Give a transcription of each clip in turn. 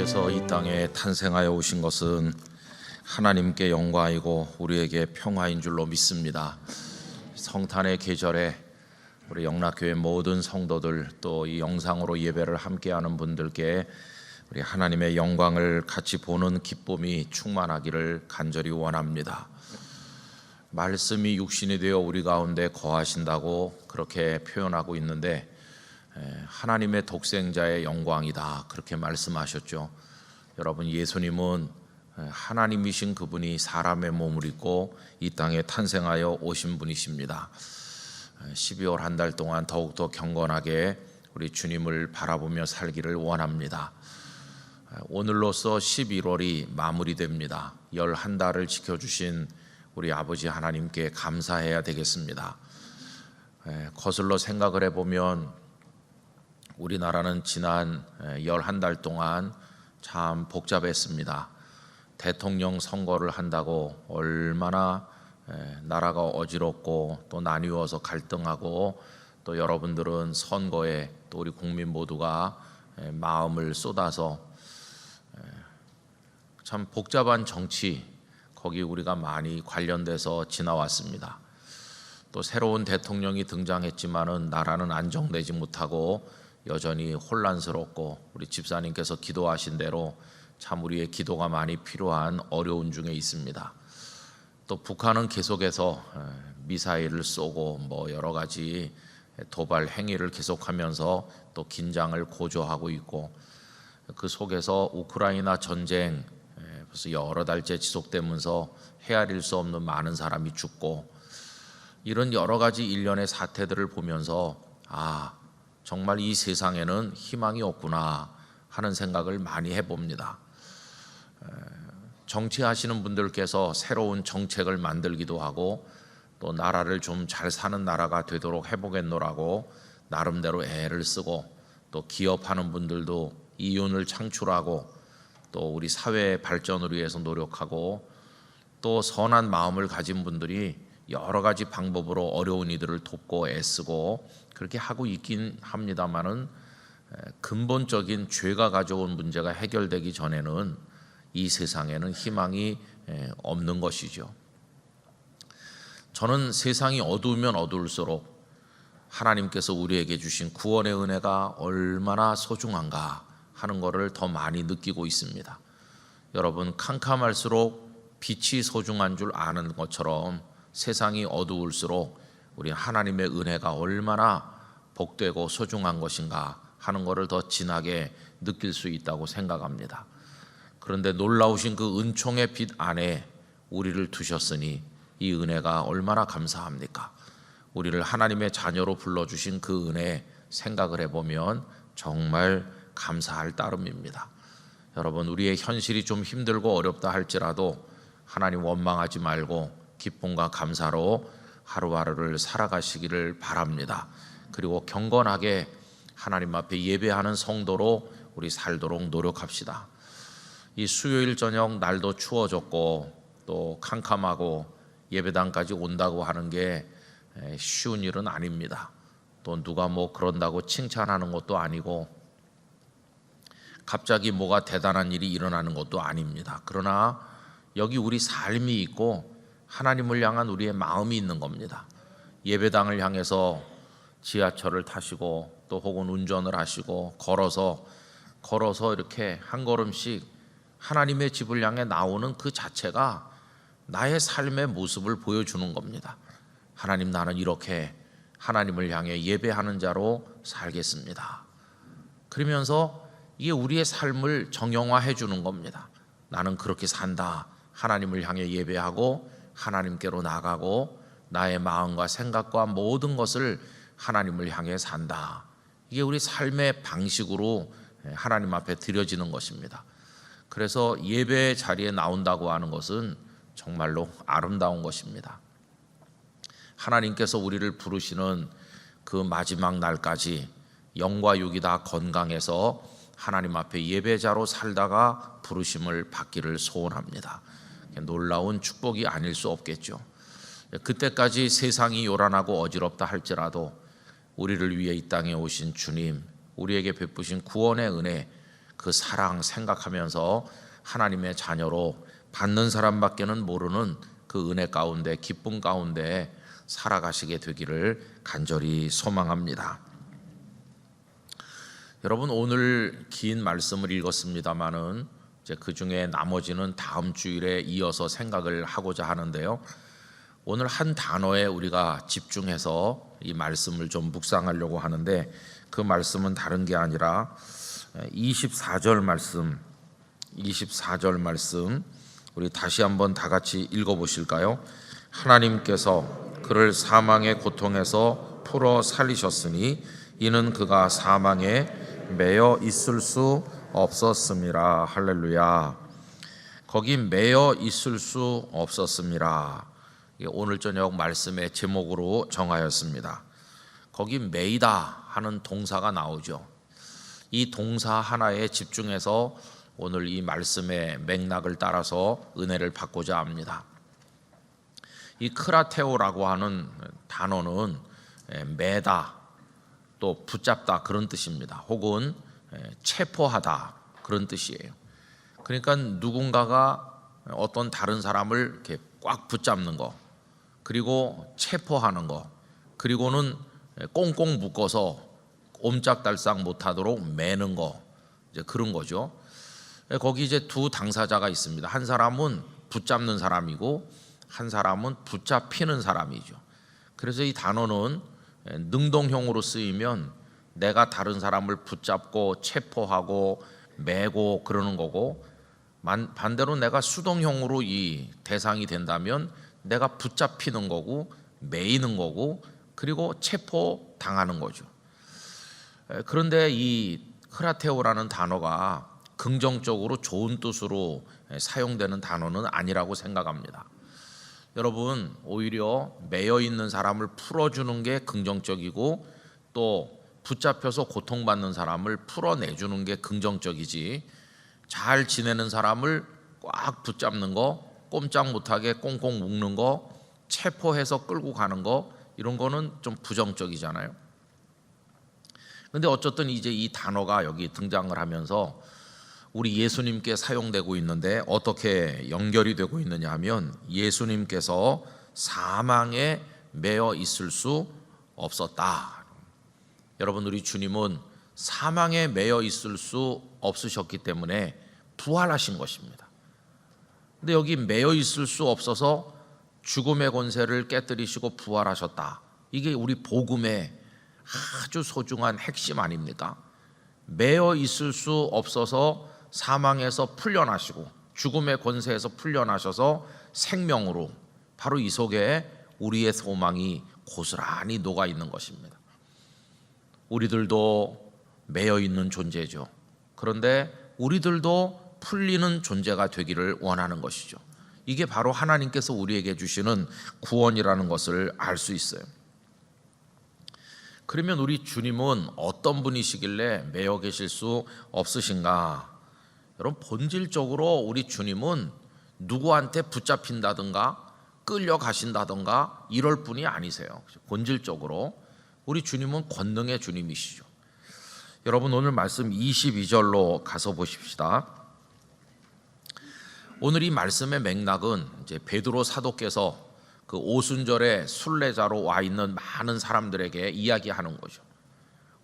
주님께서 이 땅에 탄생하여 오신 것은 하나님께 영광이고 우리에게 평화인 줄로 믿습니다. 성탄의 계절에 우리 영락교회 모든 성도들, 또 이 영상으로 예배를 함께하는 분들께 우리 하나님의 영광을 같이 보는 기쁨이 충만하기를 간절히 원합니다. 말씀이 육신이 되어 우리 가운데 거하신다고 그렇게 표현하고 있는데, 하나님의 독생자의 영광이다 그렇게 말씀하셨죠. 여러분, 예수님은 하나님이신 그분이 사람의 몸을 입고 이 땅에 탄생하여 오신 분이십니다. 12월 한 달 동안 더욱더 경건하게 우리 주님을 바라보며 살기를 원합니다. 오늘로써 11월이 마무리됩니다. 11달을 지켜주신 우리 아버지 하나님께 감사해야 되겠습니다. 거슬러 생각을 해보면 우리나라는 지난 11달 동안 참 복잡했습니다. 대통령 선거를 한다고 얼마나 나라가 어지럽고 또 나뉘어서 갈등하고, 또 여러분들은 선거에 또 우리 국민 모두가 마음을 쏟아서 참 복잡한 정치, 거기 우리가 많이 관련돼서 지나왔습니다. 또 새로운 대통령이 등장했지만은 나라는 안정되지 못하고 여전히 혼란스럽고, 우리 집사님께서 기도하신 대로 참 우리의 기도가 많이 필요한 어려운 중에 있습니다. 또 북한은 계속해서 미사일을 쏘고 뭐 여러 가지 도발 행위를 계속하면서 또 긴장을 고조하고 있고, 그 속에서 우크라이나 전쟁 벌써 여러 달째 지속되면서 헤아릴 수 없는 많은 사람이 죽고, 이런 여러 가지 일련의 사태들을 보면서 정말 이 세상에는 희망이 없구나 하는 생각을 많이 해봅니다. 정치하시는 분들께서 새로운 정책을 만들기도 하고, 또 나라를 좀 잘 사는 나라가 되도록 해보겠노라고 나름대로 애를 쓰고, 또 기업하는 분들도 이윤을 창출하고, 또 우리 사회의 발전을 위해서 노력하고, 또 선한 마음을 가진 분들이 여러 가지 방법으로 어려운 이들을 돕고 애쓰고 그렇게 하고 있긴 합니다만은, 근본적인 죄가 가져온 문제가 해결되기 전에는 이 세상에는 희망이 없는 것이죠. 저는 세상이 어두우면 어두울수록 하나님께서 우리에게 주신 구원의 은혜가 얼마나 소중한가 하는 것을 더 많이 느끼고 있습니다. 여러분, 캄캄할수록 빛이 소중한 줄 아는 것처럼 세상이 어두울수록 우리 하나님의 은혜가 얼마나 복되고 소중한 것인가 하는 것을 더 진하게 느낄 수 있다고 생각합니다. 그런데 놀라우신 그 은총의 빛 안에 우리를 두셨으니 이 은혜가 얼마나 감사합니까? 우리를 하나님의 자녀로 불러주신 그 은혜 생각을 해보면 정말 감사할 따름입니다. 여러분, 우리의 현실이 좀 힘들고 어렵다 할지라도 하나님 원망하지 말고 기쁨과 감사로 하루하루를 살아가시기를 바랍니다. 그리고 경건하게 하나님 앞에 예배하는 성도로 우리 살도록 노력합시다. 이 수요일 저녁 날도 추워졌고 또 캄캄하고 예배당까지 온다고 하는 게 쉬운 일은 아닙니다. 또 누가 뭐 그런다고 칭찬하는 것도 아니고 갑자기 뭐가 대단한 일이 일어나는 것도 아닙니다. 그러나 여기 우리 삶이 있고 하나님을 향한 우리의 마음이 있는 겁니다. 예배당을 향해서 지하철을 타시고 또 혹은 운전을 하시고 걸어서 이렇게 한 걸음씩 하나님의 집을 향해 나오는 그 자체가 나의 삶의 모습을 보여주는 겁니다. 하나님, 나는 이렇게 하나님을 향해 예배하는 자로 살겠습니다. 그러면서 이게 우리의 삶을 정형화해 주는 겁니다. 나는 그렇게 산다. 하나님을 향해 예배하고 하나님께로 나가고 나의 마음과 생각과 모든 것을 하나님을 향해 산다. 이게 우리 삶의 방식으로 하나님 앞에 드려지는 것입니다. 그래서 예배 자리에 나온다고 하는 것은 정말로 아름다운 것입니다. 하나님께서 우리를 부르시는 그 마지막 날까지 영과 육이 다 건강해서 하나님 앞에 예배자로 살다가 부르심을 받기를 소원합니다. 놀라운 축복이 아닐 수 없겠죠. 그때까지 세상이 요란하고 어지럽다 할지라도 우리를 위해 이 땅에 오신 주님, 우리에게 베푸신 구원의 은혜, 그 사랑 생각하면서 하나님의 자녀로 받는 사람밖에는 모르는 그 은혜 가운데, 기쁨 가운데 살아가시게 되기를 간절히 소망합니다. 여러분, 오늘 긴 말씀을 읽었습니다마는 이제 그 중에 나머지는 다음 주일에 이어서 생각을 하고자 하는데요. 오늘 한 단어에 우리가 집중해서 이 말씀을 좀 묵상하려고 하는데, 그 말씀은 다른 게 아니라 24절 말씀 우리 다시 한번 다 같이 읽어보실까요? 하나님께서 그를 사망의 고통에서 풀어 살리셨으니 이는 그가 사망에 매여 있을 수 없었음이라. 할렐루야. 거기 매여 있을 수 없었음이라, 오늘 저녁 말씀의 제목으로 정하였습니다. 거기 매이다 하는 동사가 나오죠. 이 동사 하나에 집중해서 오늘 이 말씀의 맥락을 따라서 은혜를 받고자 합니다. 이 크라테오라고 하는 단어는 매다, 또 붙잡다 그런 뜻입니다. 혹은 체포하다 그런 뜻이에요. 그러니까 누군가가 어떤 다른 사람을 이렇게 꽉 붙잡는 거, 그리고 체포하는 거, 그리고는 꽁꽁 묶어서 옴짝달싹 못하도록 매는 거, 이제 그런 거죠. 거기 이제 두 당사자가 있습니다. 한 사람은 붙잡는 사람이고 한 사람은 붙잡히는 사람이죠. 그래서 이 단어는 능동형으로 쓰이면 내가 다른 사람을 붙잡고 체포하고 매고 그러는 거고, 반대로 내가 수동형으로 이 대상이 된다면 내가 붙잡히는 거고 매이는 거고 그리고 체포당하는 거죠. 그런데 이 크라테오라는 단어가 긍정적으로 좋은 뜻으로 사용되는 단어는 아니라고 생각합니다. 여러분, 오히려 매여 있는 사람을 풀어주는 게 긍정적이고 또 붙잡혀서 고통받는 사람을 풀어내주는 게 긍정적이지, 잘 지내는 사람을 꽉 붙잡는 거, 꼼짝 못하게 꽁꽁 묶는 거, 체포해서 끌고 가는 거, 이런 거는 좀 부정적이잖아요. 근데 어쨌든 이제 이 단어가 여기 등장을 하면서 우리 예수님께 사용되고 있는데 어떻게 연결이 되고 있느냐 하면, 예수님께서 사망에 매여 있을 수 없었다. 여러분, 우리 주님은 사망에 매여 있을 수 없으셨기 때문에 부활하신 것입니다. 근데 여기 매여 있을 수 없어서 죽음의 권세를 깨뜨리시고 부활하셨다. 이게 우리 복음의 아주 소중한 핵심 아닙니까? 매여 있을 수 없어서 사망에서 풀려나시고 죽음의 권세에서 풀려나셔서 생명으로, 바로 이 속에 우리의 소망이 고스란히 녹아 있는 것입니다. 우리들도 매여 있는 존재죠. 그런데 우리들도 풀리는 존재가 되기를 원하는 것이죠. 이게 바로 하나님께서 우리에게 주시는 구원이라는 것을 알 수 있어요. 그러면 우리 주님은 어떤 분이시길래 매여 계실 수 없으신가? 여러분, 본질적으로 우리 주님은 누구한테 붙잡힌다든가 끌려가신다든가 이럴 분이 아니세요. 본질적으로 우리 주님은 권능의 주님이시죠. 여러분, 오늘 말씀 22절로 가서 보십시다. 오늘 이 말씀의 맥락은 이제 베드로 사도께서 그 오순절에 순례자로 와 있는 많은 사람들에게 이야기하는 거죠.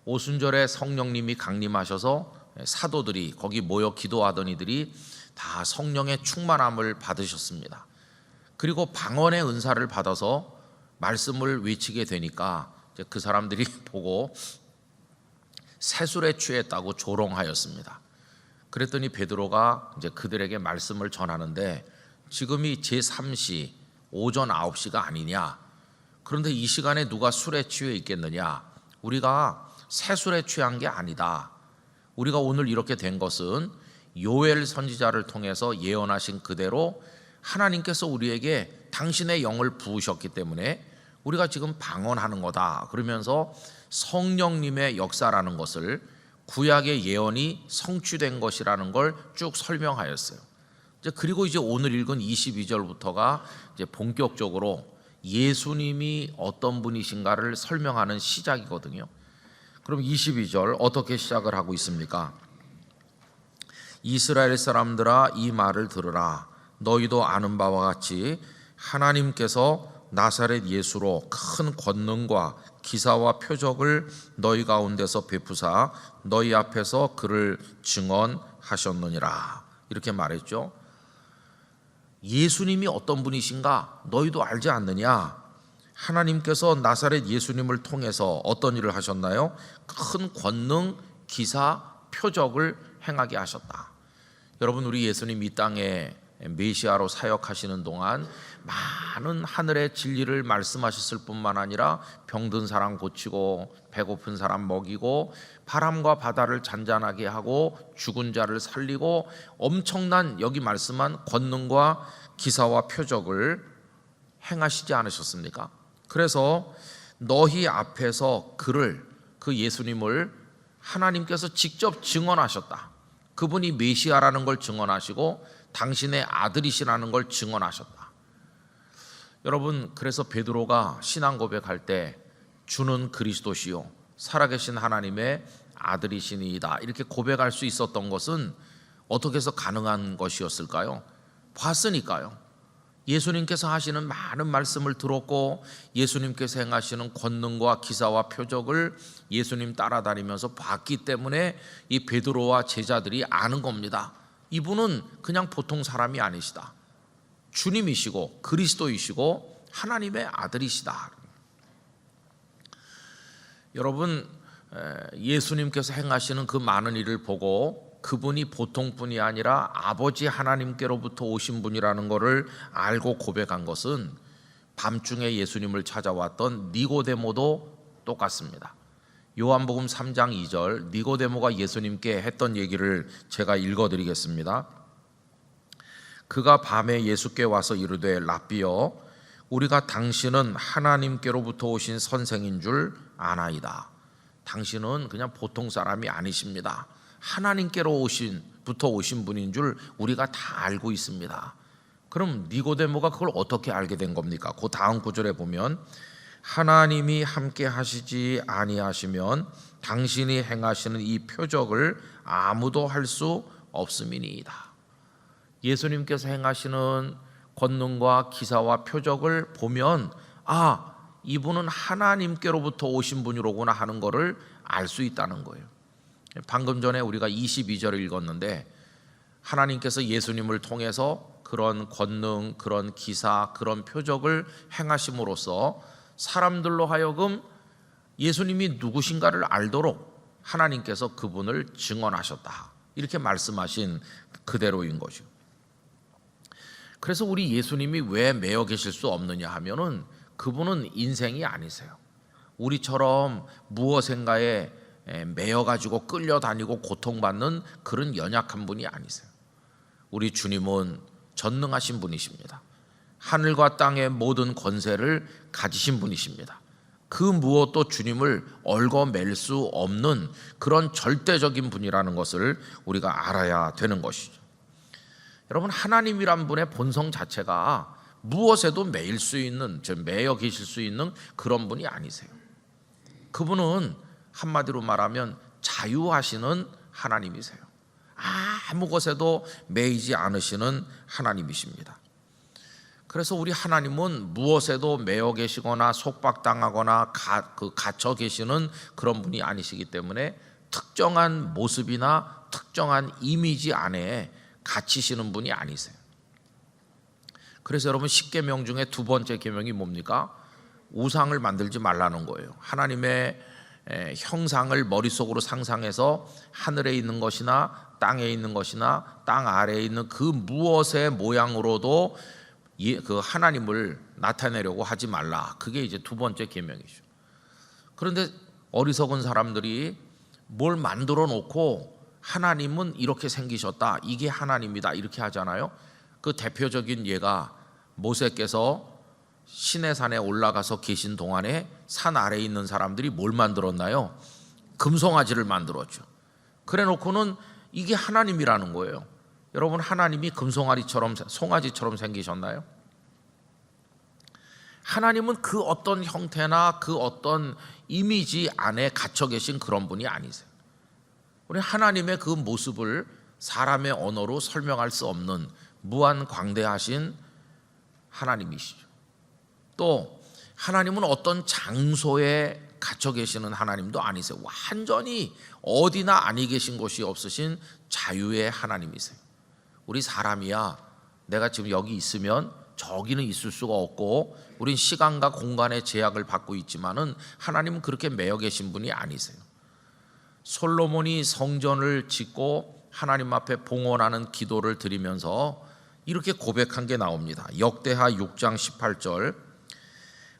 오순절에 성령님이 강림하셔서 사도들이 거기 모여 기도하던 이들이 다 성령의 충만함을 받으셨습니다. 그리고 방언의 은사를 받아서 말씀을 외치게 되니까 이제 그 사람들이 보고 세술에 취했다고 조롱하였습니다. 그랬더니 베드로가 이제 그들에게 말씀을 전하는데, 지금이 제3시 오전 9시가 아니냐, 그런데 이 시간에 누가 술에 취해 있겠느냐, 우리가 세술에 취한 게 아니다. 우리가 오늘 이렇게 된 것은 요엘 선지자를 통해서 예언하신 그대로 하나님께서 우리에게 당신의 영을 부으셨기 때문에 우리가 지금 방언하는 거다. 그러면서 성령님의 역사라는 것을, 구약의 예언이 성취된 것이라는 걸 쭉 설명하였어요. 그리고 이제 오늘 읽은 22절부터가 이제 본격적으로 예수님이 어떤 분이신가를 설명하는 시작이거든요. 그럼 22절 어떻게 시작을 하고 있습니까? 이스라엘 사람들아 이 말을 들으라. 너희도 아는 바와 같이 하나님께서 나사렛 예수로 큰 권능과 기사와 표적을 너희 가운데서 베푸사 너희 앞에서 그를 증언하셨느니라. 이렇게 말했죠. 예수님이 어떤 분이신가 너희도 알지 않느냐? 하나님께서 나사렛 예수님을 통해서 어떤 일을 하셨나요? 큰 권능, 기사, 표적을 행하게 하셨다. 여러분, 우리 예수님 이 땅에 메시아로 사역하시는 동안 많은 하늘의 진리를 말씀하셨을 뿐만 아니라 병든 사람 고치고 배고픈 사람 먹이고 바람과 바다를 잔잔하게 하고 죽은 자를 살리고 엄청난 여기 말씀한 권능과 기사와 표적을 행하시지 않으셨습니까? 그래서 너희 앞에서 그 예수님을 하나님께서 직접 증언하셨다. 그분이 메시아라는 걸 증언하시고 당신의 아들이시라는 걸 증언하셨다. 여러분, 그래서 베드로가 신앙 고백할 때 주는 그리스도시요 살아계신 하나님의 아들이시니이다 이렇게 고백할 수 있었던 것은 어떻게 해서 가능한 것이었을까요? 봤으니까요. 예수님께서 하시는 많은 말씀을 들었고 예수님께서 행하시는 권능과 기사와 표적을 예수님 따라다니면서 봤기 때문에 이 베드로와 제자들이 아는 겁니다. 이분은 그냥 보통 사람이 아니시다. 주님이시고 그리스도이시고 하나님의 아들이시다. 여러분, 예수님께서 행하시는 그 많은 일을 보고 그분이 보통뿐이 아니라 아버지 하나님께로부터 오신 분이라는 것을 알고 고백한 것은 밤중에 예수님을 찾아왔던 니고데모도 똑같습니다. 요한복음 3장 2절 니고데모가 예수님께 했던 얘기를 제가 읽어드리겠습니다. 그가 밤에 예수께 와서 이르되 랍비여 우리가 당신은 하나님께로부터 오신 선생인 줄 아나이다. 당신은 그냥 보통 사람이 아니십니다. 하나님께로부터 오신 분인 줄 우리가 다 알고 있습니다. 그럼 니고데모가 그걸 어떻게 알게 된 겁니까? 그 다음 구절에 보면 하나님이 함께 하시지 아니하시면 당신이 행하시는 이 표적을 아무도 할 수 없음이니이다. 예수님께서 행하시는 권능과 기사와 표적을 보면 이분은 하나님께로부터 오신 분이로구나 하는 것을 알 수 있다는 거예요. 방금 전에 우리가 22절을 읽었는데 하나님께서 예수님을 통해서 그런 권능, 그런 기사, 그런 표적을 행하심으로써 사람들로 하여금 예수님이 누구신가를 알도록 하나님께서 그분을 증언하셨다. 이렇게 말씀하신 그대로인 것이죠. 그래서 우리 예수님이 왜 매여 계실 수 없느냐 하면은 그분은 인생이 아니세요. 우리처럼 무엇인가에 매여가지고 끌려다니고 고통받는 그런 연약한 분이 아니세요. 우리 주님은 전능하신 분이십니다. 하늘과 땅의 모든 권세를 가지신 분이십니다. 그 무엇도 주님을 얽어맬 수 없는 그런 절대적인 분이라는 것을 우리가 알아야 되는 것이죠. 여러분, 하나님이란 분의 본성 자체가 무엇에도 매일 수 있는, 매여 계실 수 있는 그런 분이 아니세요. 그분은 한마디로 말하면 자유하시는 하나님이세요. 아무 것에도 매이지 않으시는 하나님이십니다. 그래서 우리 하나님은 무엇에도 매여 계시거나 속박당하거나 갇혀 계시는 그런 분이 아니시기 때문에 특정한 모습이나 특정한 이미지 안에 갇히시는 분이 아니세요. 그래서 여러분 10계명 중에 두 번째 계명이 뭡니까? 우상을 만들지 말라는 거예요. 하나님의 형상을 머릿속으로 상상해서 하늘에 있는 것이나 땅에 있는 것이나 땅 아래에 있는 그 무엇의 모양으로도 그 하나님을 나타내려고 하지 말라. 그게 이제 두 번째 계명이죠. 그런데 어리석은 사람들이 뭘 만들어 놓고 하나님은 이렇게 생기셨다, 이게 하나님이다 이렇게 하잖아요. 그 대표적인 예가 모세께서 시내산에 올라가서 계신 동안에 산 아래에 있는 사람들이 뭘 만들었나요? 금송아지를 만들었죠. 그래 놓고는 이게 하나님이라는 거예요. 여러분, 하나님이 금송아지처럼 송아지처럼 생기셨나요? 하나님은 그 어떤 형태나 그 어떤 이미지 안에 갇혀 계신 그런 분이 아니세요. 우리 하나님의 그 모습을 사람의 언어로 설명할 수 없는 무한 광대하신 하나님이시죠. 또 하나님은 어떤 장소에 갇혀 계시는 하나님도 아니세요. 완전히 어디나 아니 계신 곳이 없으신 자유의 하나님이세요. 우리 사람이야 내가 지금 여기 있으면 저기는 있을 수가 없고 우린 시간과 공간의 제약을 받고 있지만은 하나님은 그렇게 매여 계신 분이 아니세요. 솔로몬이 성전을 짓고 하나님 앞에 봉헌하는 기도를 드리면서 이렇게 고백한 게 나옵니다. 역대하 6장 18절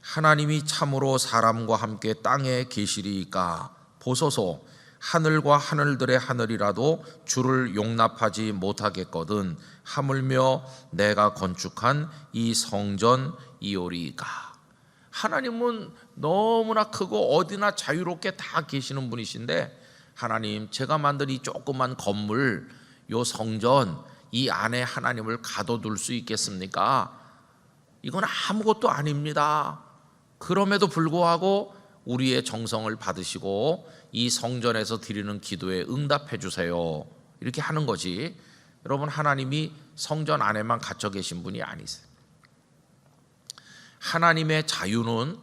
하나님이 참으로 사람과 함께 땅에 계시리이까 보소서 하늘과 하늘들의 하늘이라도 주를 용납하지 못하겠거든 하물며 내가 건축한 이 성전이오리이까. 하나님은 너무나 크고 어디나 자유롭게 다 계시는 분이신데 하나님 제가 만든 이 조그만 건물 요 성전 이 안에 하나님을 가둬둘 수 있겠습니까? 이건 아무것도 아닙니다. 그럼에도 불구하고 우리의 정성을 받으시고 이 성전에서 드리는 기도에 응답해 주세요 이렇게 하는 거지. 여러분 하나님이 성전 안에만 갇혀 계신 분이 아니세요. 하나님의 자유는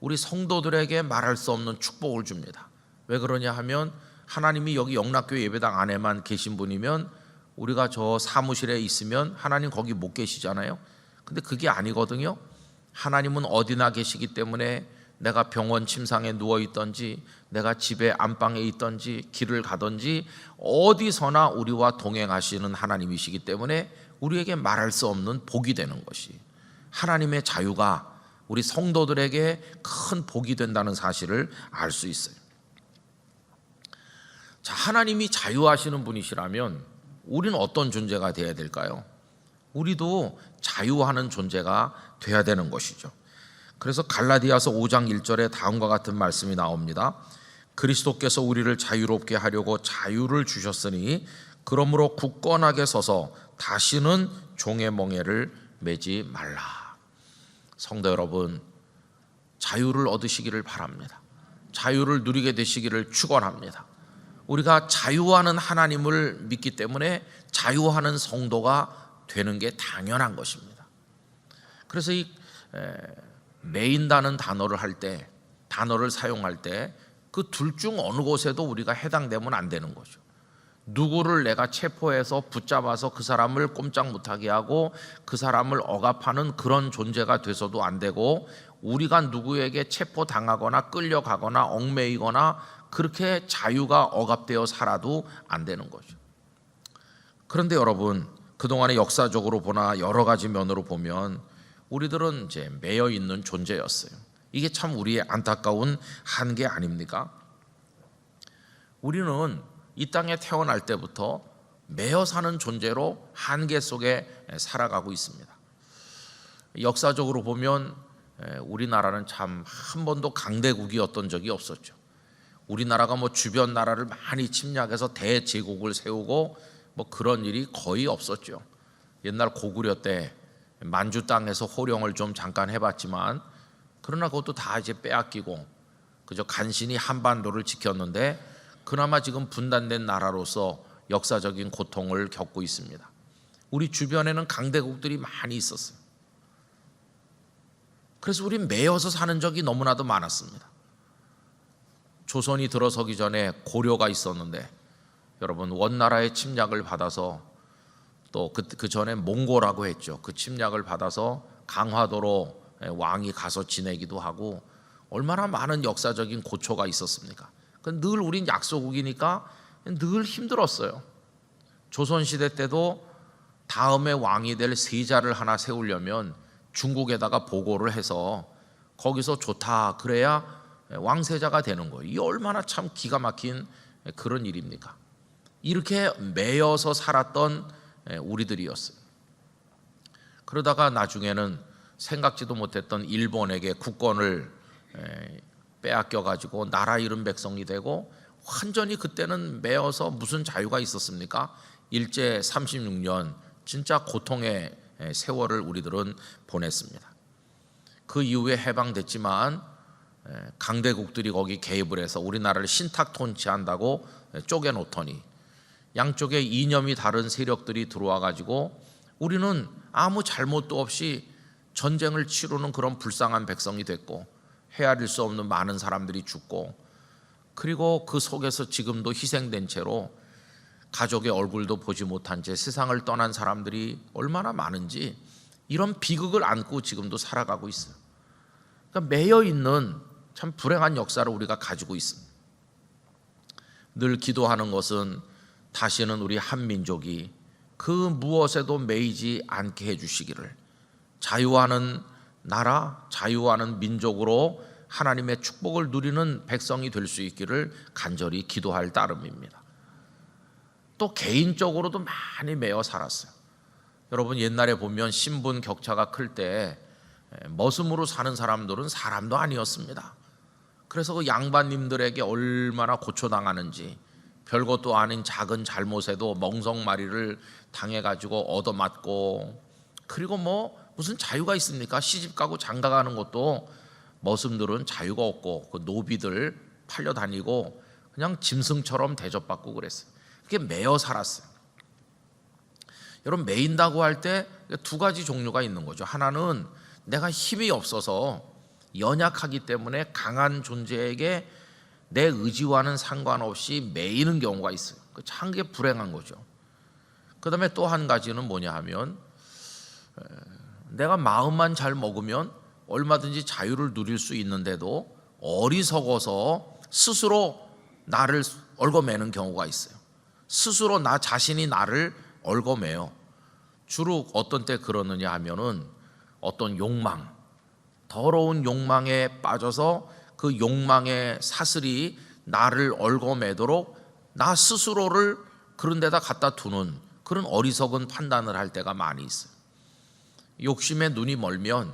우리 성도들에게 말할 수 없는 축복을 줍니다. 왜 그러냐 하면 하나님이 여기 영락교회 예배당 안에만 계신 분이면 우리가 저 사무실에 있으면 하나님 거기 못 계시잖아요. 근데 그게 아니거든요. 하나님은 어디나 계시기 때문에 내가 병원 침상에 누워 있든지 내가 집에 안방에 있든지 길을 가든지 어디서나 우리와 동행하시는 하나님이시기 때문에 우리에게 말할 수 없는 복이 되는 것이 하나님의 자유가 우리 성도들에게 큰 복이 된다는 사실을 알 수 있어요. 자, 하나님이 자유하시는 분이시라면 우리는 어떤 존재가 되어야 될까요? 우리도 자유하는 존재가 되어야 되는 것이죠. 그래서 갈라디아서 5장 1절에 다음과 같은 말씀이 나옵니다. 그리스도께서 우리를 자유롭게 하려고 자유를 주셨으니 그러므로 굳건하게 서서 다시는 종의 멍에를 매지 말라. 성도 여러분, 자유를 얻으시기를 바랍니다. 자유를 누리게 되시기를 축원합니다. 우리가 자유하는 하나님을 믿기 때문에 자유하는 성도가 되는 게 당연한 것입니다. 그래서 이 매인다는 단어를 할 때, 단어를 사용할 때 그 둘 중 어느 곳에도 우리가 해당되면 안 되는 거죠. 누구를 내가 체포해서 붙잡아서 그 사람을 꼼짝 못하게 하고 그 사람을 억압하는 그런 존재가 돼서도 안 되고 우리가 누구에게 체포당하거나 끌려가거나 얽매이거나 그렇게 자유가 억압되어 살아도 안 되는 거죠. 그런데 여러분 그동안의 역사적으로 보나 여러 가지 면으로 보면 우리들은 이제 매여 있는 존재였어요. 이게 참 우리의 안타까운 한계 아닙니까? 우리는 이 땅에 태어날 때부터 매여 사는 존재로 한계 속에 살아가고 있습니다. 역사적으로 보면 우리나라는 참 한 번도 강대국이었던 적이 없었죠. 우리나라가 뭐 주변 나라를 많이 침략해서 대제국을 세우고 뭐 그런 일이 거의 없었죠. 옛날 고구려 때 만주 땅에서 호령을 좀 잠깐 해봤지만 그러나 그것도 다 이제 빼앗기고 그저 간신히 한반도를 지켰는데 그나마 지금 분단된 나라로서 역사적인 고통을 겪고 있습니다. 우리 주변에는 강대국들이 많이 있었어요. 그래서 우리 매여서 사는 적이 너무나도 많았습니다. 조선이 들어서기 전에 고려가 있었는데 여러분 원나라의 침략을 받아서 또 그 전에 몽고라고 했죠. 그 침략을 받아서 강화도로 왕이 가서 지내기도 하고 얼마나 많은 역사적인 고초가 있었습니까? 늘 우린 약소국이니까 늘 힘들었어요. 조선시대 때도 다음에 왕이 될 세자를 하나 세우려면 중국에다가 보고를 해서 거기서 좋다 그래야 왕세자가 되는 거예요. 이 얼마나 참 기가 막힌 그런 일입니까? 이렇게 매여서 살았던 우리들이었어요. 그러다가 나중에는 생각지도 못했던 일본에게 국권을 빼앗겨 가지고 나라 잃은 백성이 되고 완전히 그때는 매여서 무슨 자유가 있었습니까? 일제 36년 진짜 고통의 세월을 우리들은 보냈습니다. 그 이후에 해방됐지만 강대국들이 거기 개입을 해서 우리나라를 신탁 통치한다고 쪼개놓더니 양쪽에 이념이 다른 세력들이 들어와 가지고 우리는 아무 잘못도 없이 전쟁을 치르는 그런 불쌍한 백성이 됐고, 헤아릴 수 없는 많은 사람들이 죽고, 그리고 그 속에서 지금도 희생된 채로 가족의 얼굴도 보지 못한 채 세상을 떠난 사람들이 얼마나 많은지, 이런 비극을 안고 지금도 살아가고 있어요. 그러니까 매여 있는 참 불행한 역사를 우리가 가지고 있습니다. 늘 기도하는 것은 다시는 우리 한민족이 그 무엇에도 매이지 않게 해주시기를, 자유하는 나라, 자유하는 민족으로 하나님의 축복을 누리는 백성이 될 수 있기를 간절히 기도할 따름입니다. 또 개인적으로도 많이 매여 살았어요. 여러분, 옛날에 보면 신분 격차가 클 때 머슴으로 사는 사람들은 사람도 아니었습니다. 그래서 그 양반님들에게 얼마나 고초당하는지, 별것도 아닌 작은 잘못에도 멍석마리를 당해가지고 얻어맞고, 그리고 무슨 자유가 있습니까? 시집가고 장가가는 것도 머슴들은 자유가 없고, 그 노비들 팔려다니고 그냥 짐승처럼 대접받고 그랬어요. 그게 매여 살았어요. 여러분, 매인다고 할 때 두 가지 종류가 있는 거죠. 하나는 내가 힘이 없어서 연약하기 때문에 강한 존재에게 내 의지와는 상관없이 매이는 경우가 있어요. 참 그게 불행한 거죠. 그 다음에 또 한 가지는 뭐냐 하면, 내가 마음만 잘 먹으면 얼마든지 자유를 누릴 수 있는데도 어리석어서 스스로 나를 얽어매는 경우가 있어요. 스스로 나 자신이 나를 얽어매요. 주로 어떤 때 그러느냐 하면은 어떤 욕망, 더러운 욕망에 빠져서 그 욕망의 사슬이 나를 얽어매도록 나 스스로를 그런 데다 갖다 두는 그런 어리석은 판단을 할 때가 많이 있어요. 욕심에 눈이 멀면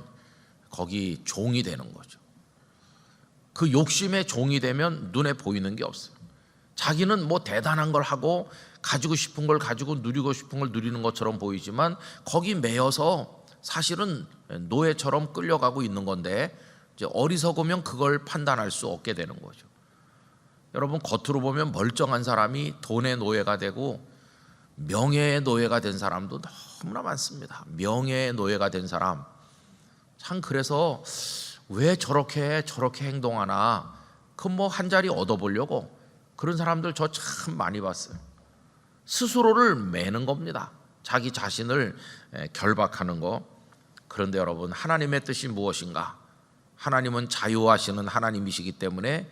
거기 종이 되는 거죠. 그 욕심의 종이 되면 눈에 보이는 게 없어요. 자기는 대단한 걸 하고 가지고 싶은 걸 가지고 누리고 싶은 걸 누리는 것처럼 보이지만 거기 매여서 사실은 노예처럼 끌려가고 있는 건데, 이제 어리석으면 그걸 판단할 수 없게 되는 거죠. 여러분, 겉으로 보면 멀쩡한 사람이 돈의 노예가 되고 명예의 노예가 된 사람도 너무나 많습니다. 명예의 노예가 된 사람, 참 그래서 왜 저렇게 행동하나, 그 한 자리 얻어보려고 그런 사람들 저 참 많이 봤어요. 스스로를 매는 겁니다. 자기 자신을 결박하는 거. 그런데 여러분, 하나님의 뜻이 무엇인가? 하나님은 자유하시는 하나님이시기 때문에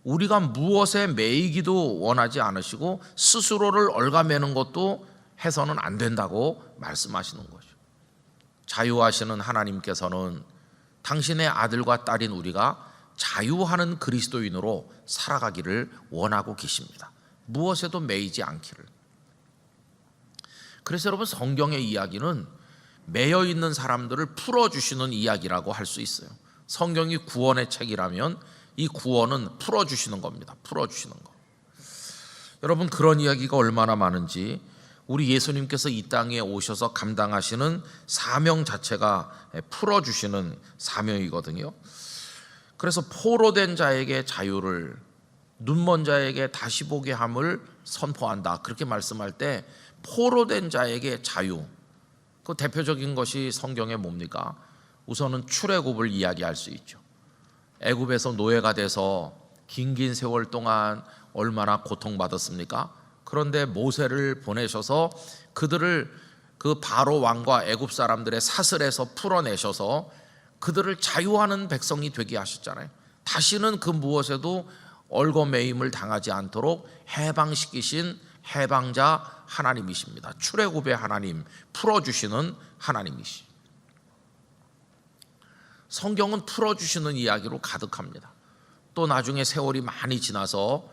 우리가 무엇에 매이기도 원하지 않으시고 스스로를 얽어매는 것도 해서는 안 된다고 말씀하시는 거죠. 자유하시는 하나님께서는 당신의 아들과 딸인 우리가 자유하는 그리스도인으로 살아가기를 원하고 계십니다. 무엇에도 매이지 않기를. 그래서 여러분, 성경의 이야기는 매여 있는 사람들을 풀어주시는 이야기라고 할 수 있어요. 성경이 구원의 책이라면 이 구원은 풀어주시는 겁니다. 풀어주시는 거. 여러분, 그런 이야기가 얼마나 많은지, 우리 예수님께서 이 땅에 오셔서 감당하시는 사명 자체가 풀어주시는 사명이거든요. 그래서 포로된 자에게 자유를, 눈먼 자에게 다시 보게 함을 선포한다, 그렇게 말씀할 때 포로된 자에게 자유, 그 대표적인 것이 성경에 뭡니까? 우선은 출애굽을 이야기할 수 있죠. 애굽에서 노예가 돼서 긴 세월 동안 얼마나 고통받았습니까? 그런데 모세를 보내셔서 그들을 그 바로 왕과 애굽 사람들의 사슬에서 풀어내셔서 그들을 자유하는 백성이 되게 하셨잖아요. 다시는 그 무엇에도 얽어매임을 당하지 않도록 해방시키신 해방자 하나님이십니다. 출애굽의 하나님, 풀어주시는 하나님이시. 성경은 풀어주시는 이야기로 가득합니다. 또 나중에 세월이 많이 지나서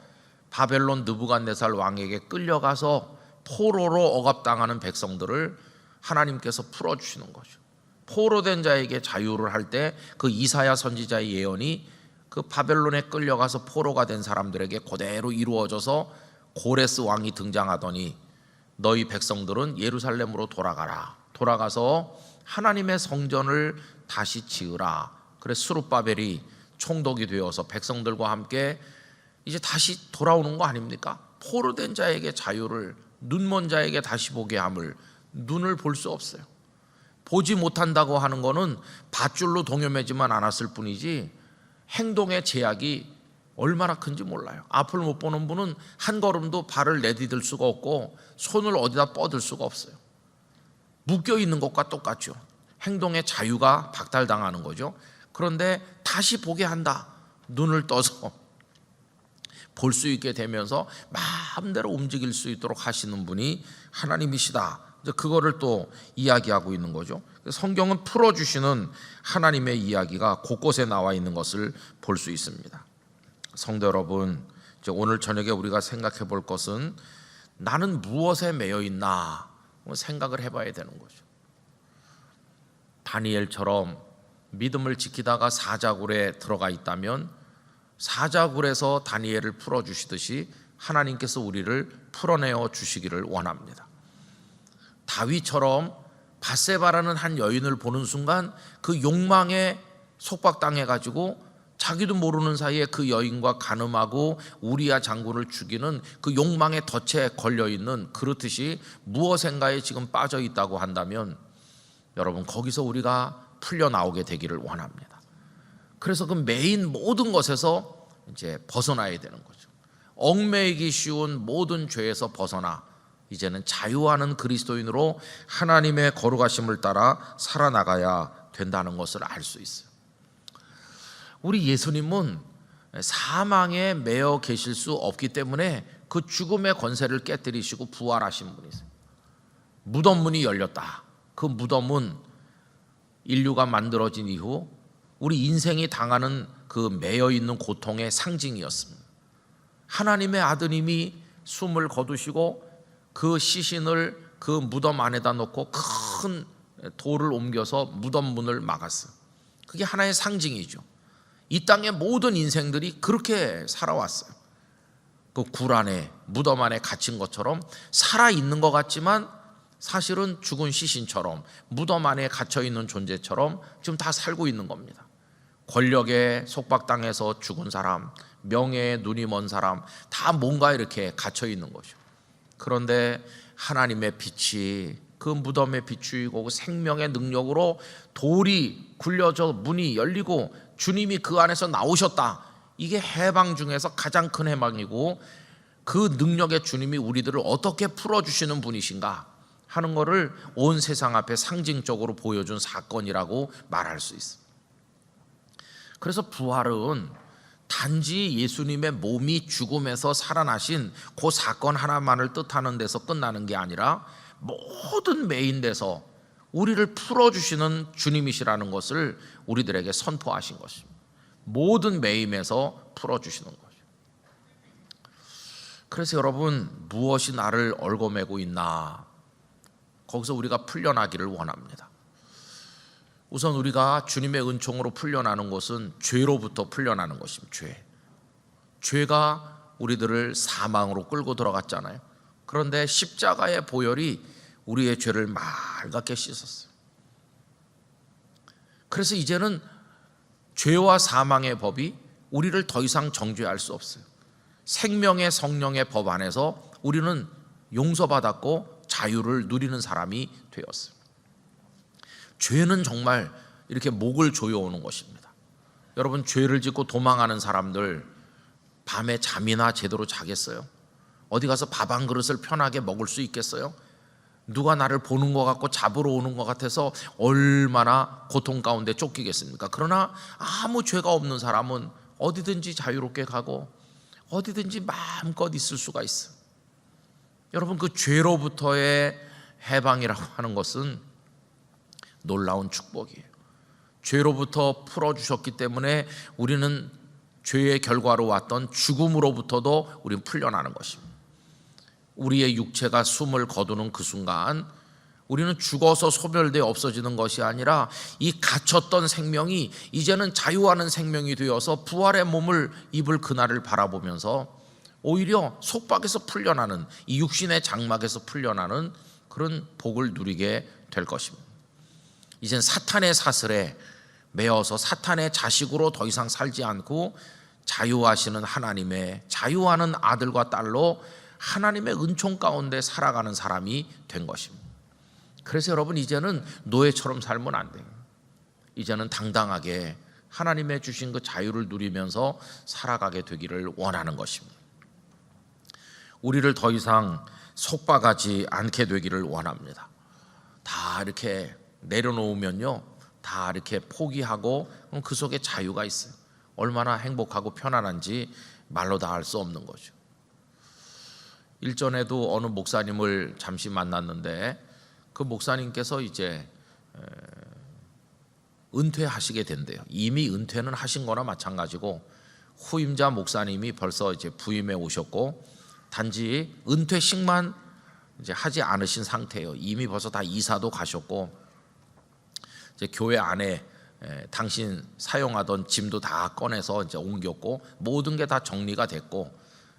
바벨론 느부갓네살 왕에게 끌려가서 포로로 억압당하는 백성들을 하나님께서 풀어주시는 거죠. 포로된 자에게 자유를 할 때 그 이사야 선지자의 예언이 그 바벨론에 끌려가서 포로가 된 사람들에게 그대로 이루어져서 고레스 왕이 등장하더니 너희 백성들은 예루살렘으로 돌아가서 하나님의 성전을 다시 지으라. 그래서 스룹바벨이 총독이 되어서 백성들과 함께 이제 다시 돌아오는 거 아닙니까? 포로된 자에게 자유를 눈먼 자에게 다시 보게 함을 눈을 볼 수 없어요. 보지 못한다고 하는 거는 밧줄로 동요매지만 않았을 뿐이지 행동의 제약이 얼마나 큰지 몰라요. 앞을 못 보는 분은 한 걸음도 발을 내디딜 수가 없고 손을 어디다 뻗을 수가 없어요. 묶여 있는 것과 똑같죠. 행동의 자유가 박탈당하는 거죠. 그런데 다시 보게 한다. 눈을 떠서 볼 수 있게 되면서 마음대로 움직일 수 있도록 하시는 분이 하나님이시다. 그거를 또 이야기하고 있는 거죠. 성경은 풀어주시는 하나님의 이야기가 곳곳에 나와 있는 것을 볼 수 있습니다. 성도 여러분, 오늘 저녁에 우리가 생각해 볼 것은 나는 무엇에 매여 있나 생각을 해봐야 되는 거죠. 다니엘처럼 믿음을 지키다가 사자굴에 들어가 있다면 사자굴에서 다니엘을 풀어주시듯이 하나님께서 우리를 풀어내어 주시기를 원합니다. 다윗처럼 밧세바라는 한 여인을 보는 순간 그 욕망에 속박당해가지고 자기도 모르는 사이에 그 여인과 간음하고 우리야 장군을 죽이는 그 욕망의 덫에 걸려있는 그렇듯이 무엇인가에 지금 빠져있다고 한다면 여러분 거기서 우리가 풀려나오게 되기를 원합니다. 그래서 그 메인 모든 것에서 이제 벗어나야 되는 거죠. 얽매이기 쉬운 모든 죄에서 벗어나 이제는 자유하는 그리스도인으로 하나님의 거룩하심을 따라 살아나가야 된다는 것을 알 수 있어요. 우리 예수님은 사망에 매여 계실 수 없기 때문에 그 죽음의 권세를 깨뜨리시고 부활하신 분이세요. 무덤 문이 열렸다. 그 무덤은 인류가 만들어진 이후 우리 인생이 당하는 그 매여 있는 고통의 상징이었습니다. 하나님의 아드님이 숨을 거두시고 그 시신을 그 무덤 안에다 놓고 큰 돌을 옮겨서 무덤 문을 막았어요. 그게 하나의 상징이죠. 이 땅의 모든 인생들이 그렇게 살아왔어요. 그 굴 안에 무덤 안에 갇힌 것처럼 살아있는 것 같지만 사실은 죽은 시신처럼 무덤 안에 갇혀있는 존재처럼 지금 다 살고 있는 겁니다. 권력에 속박당해서 죽은 사람, 명예에 눈이 먼 사람 다 뭔가 이렇게 갇혀있는 거죠. 그런데 하나님의 빛이 그 무덤에 비추이고 그 생명의 능력으로 돌이 굴려져 문이 열리고 주님이 그 안에서 나오셨다. 이게 해방 중에서 가장 큰 해방이고 그 능력의 주님이 우리들을 어떻게 풀어주시는 분이신가 하는 것을 온 세상 앞에 상징적으로 보여준 사건이라고 말할 수 있습니다. 그래서 부활은 단지 예수님의 몸이 죽음에서 살아나신 그 사건 하나만을 뜻하는 데서 끝나는 게 아니라 모든 메인데서 우리를 풀어주시는 주님이시라는 것을 우리들에게 선포하신 것입니다. 모든 매임에서 풀어주시는 거죠. 그래서 여러분 무엇이 나를 얽어매고 있나 거기서 우리가 풀려나기를 원합니다. 우선 우리가 주님의 은총으로 풀려나는 것은 죄로부터 풀려나는 것입니다. 죄가 우리들을 사망으로 끌고 들어갔잖아요. 그런데 십자가의 보혈이 우리의 죄를 맑게 씻었어요. 그래서 이제는 죄와 사망의 법이 우리를 더 이상 정죄할 수 없어요. 생명의 성령의 법 안에서 우리는 용서받았고 자유를 누리는 사람이 되었어요. 죄는 정말 이렇게 목을 조여오는 것입니다. 여러분 죄를 짓고 도망하는 사람들 밤에 잠이나 제대로 자겠어요? 어디 가서 밥 한 그릇을 편하게 먹을 수 있겠어요? 누가 나를 보는 것 같고 잡으러 오는 것 같아서 얼마나 고통 가운데 쫓기겠습니까? 그러나 아무 죄가 없는 사람은 어디든지 자유롭게 가고 어디든지 마음껏 있을 수가 있어요. 여러분 그 죄로부터의 해방이라고 하는 것은 놀라운 축복이에요. 죄로부터 풀어주셨기 때문에 우리는 죄의 결과로 왔던 죽음으로부터도 우리는 풀려나는 것입니다. 우리의 육체가 숨을 거두는 그 순간 우리는 죽어서 소멸되어 없어지는 것이 아니라 이 갇혔던 생명이 이제는 자유하는 생명이 되어서 부활의 몸을 입을 그날을 바라보면서 오히려 속박에서 풀려나는 이 육신의 장막에서 풀려나는 그런 복을 누리게 될 것입니다. 이젠 사탄의 사슬에 매어서 사탄의 자식으로 더 이상 살지 않고 자유하시는 하나님의 자유하는 아들과 딸로 하나님의 은총 가운데 살아가는 사람이 된 것입니다. 그래서 여러분, 이제는 노예처럼 살면 안 돼요. 이제는 당당하게 하나님의 주신 그 자유를 누리면서 살아가게 되기를 원하는 것입니다. 우리를 더 이상 속박하지 않게 되기를 원합니다. 다 이렇게 내려놓으면요, 다 이렇게 포기하고 그 속에 자유가 있어요. 얼마나 행복하고 편안한지 말로 다 할 수 없는 거죠. 일전에도 어느 목사님을 잠시 만났는데 그 목사님께서 이제 은퇴하시게 된대요. 이미 은퇴는 하신 거나 마찬가지고 후임자 목사님이 벌써 이제 부임해 오셨고 단지 은퇴식만 이제 하지 않으신 상태예요. 이미 벌써 다 이사도 가셨고 이제 교회 안에 당신 사용하던 짐도 다 꺼내서 이제 옮겼고 모든 게 다 정리가 됐고